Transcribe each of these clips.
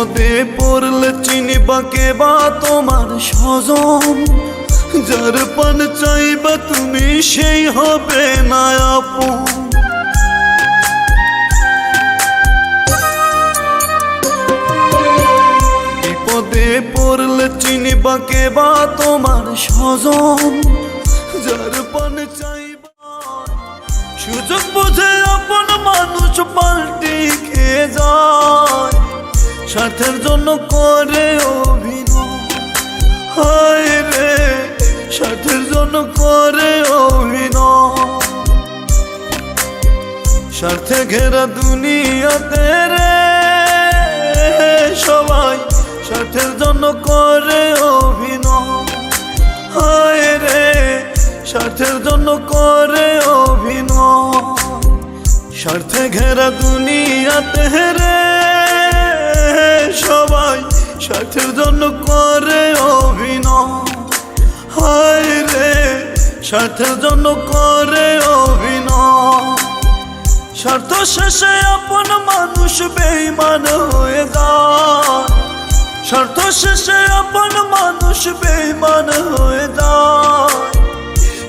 বিপদে পড়লে চিনিবা কে বা তোমার স্বজন, যার পান চাইবা তুমি সেই হবে না আপন। বিপদে পড়লে চিনিবা কে বা তোমার স্বজন, যার পান চাইবা। সুযোগ বুঝে আপন মানুষ পাল্টি খেয়ে যায়, স্বার্থের জন্য করে অভিনয়। হায় রে, স্বার্থের জন্য করে অভিনয়। স্বার্থে ঘেরা দুনিয়াতে রে সবাই স্বার্থের জন্য করে অভিনয়। হায় রে, স্বার্থের জন্য করে অভিনয়। স্বার্থে ঘেরা দুনিয়াতে রে সবাই স্বার্থের জন্য করে অভিনয়। হায় রে, স্বার্থের জন্য করে অভিনয়। স্বার্থ শেষে আপন মানুষ বেঈমান হয়ে যায়, স্বার্থ শেষে আপন মানুষ বেঈমান হয়ে যায়।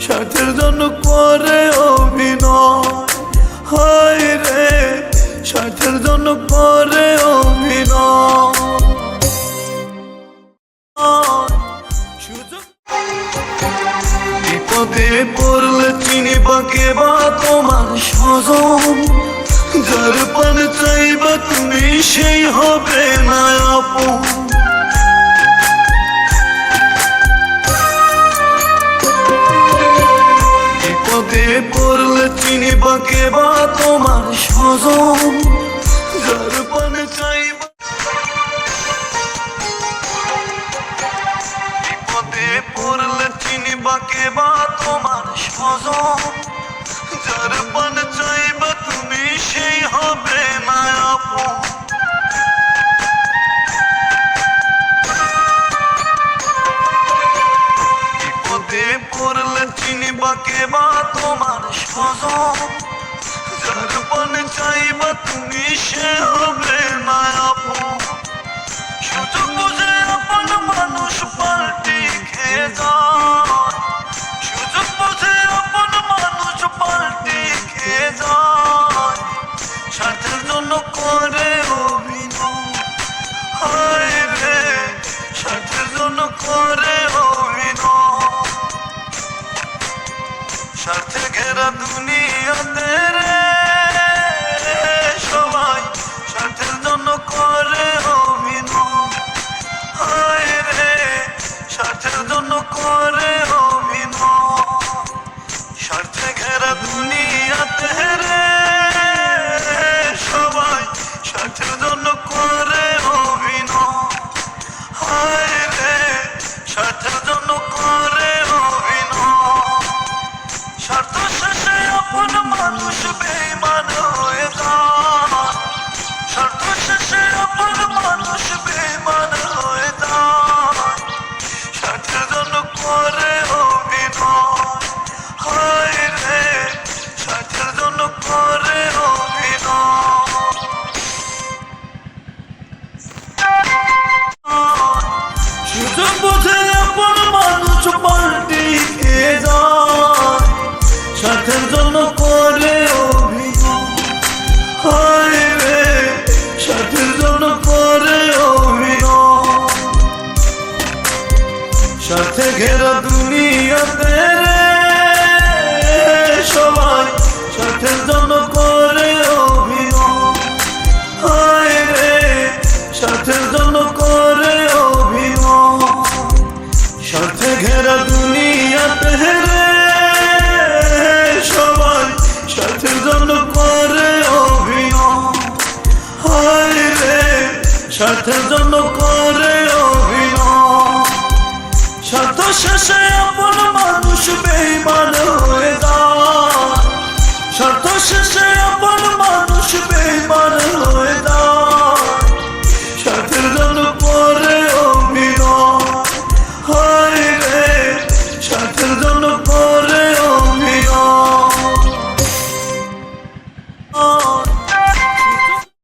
স্বার্থের জন্য করে অভিনয়। হায় রে, স্বার্থের জন্য করে অভিনয়। বিপদে পড়লে চিনিবা কে বা তোমার স্বজন, যার পান চাইবা তুমি সেই হবে না আপন। বিপদে পড়লে চিনিবা কে বা তোমার স্বজন, যার পান চাইবা। বিপদে পড়লে চিনিবা কে বা তোমার স্বজন, যার পান চাইবা তুমি সেই হবে না আপন। বিপদে পড়লে চিনিবা কে বা তোমার স্বজন, যার পান চাইবা তুমি সে হবে না আপন। সুযোগ বুঝে আপন মানুষ পাল্টি খেয়ে যায়, সুযোগ বুঝে আপন মানুষ পাল্টি খেয়ে যায়। স্বার্থের জন্য করে অভিনয়। হায় রে, স্বার্থের জন্য করে অভিনয়। স্বার্থে ঘেরা দুনিয়াতে রে সবাই স্বার্থের জন্য করে অভিনয়। হায় রে, স্বার্থের জন্য করে অভিনয়। স্বার্থে ঘেরা দুনিয়াতে রে সবাই স্বার্থের জন্য করে অভিনয়। হায় রে, স্বার্থের জন্য করে অভিনয়। স্বার্থ শেষে আপন মানুষ বেঈমান হয়ে যায়, স্বার্থ শেষে আপন মানুষ বেঈমান হয়ে যায়। স্বার্থের জন্য করে অভিনয়। হায় রে, স্বার্থের জন্য করে অভিনয়। সুযোগ বুঝে আপন মানুষ পাল্টি খেয়ে যায়, স্বার্থের জন্য করে অভিনয়। হায় রে, স্বার্থের জন্য করে অভিনয়। স্বার্থে ঘেরা দুনিয়াতে রে সবাই স্বার্থের জন্য করে অভিনয়। হায় রে, স্বার্থের জন্য করে অভিনয়। স্বার্থে ঘেরা দুনিয়াতে রে সবাই স্বার্থের জন্য করে অভিনয়। হায় রে, স্বার্থের জন্য করে অভিনয়। স্বার্থ শেষে আপন মানুষ বেঈমান হয়ে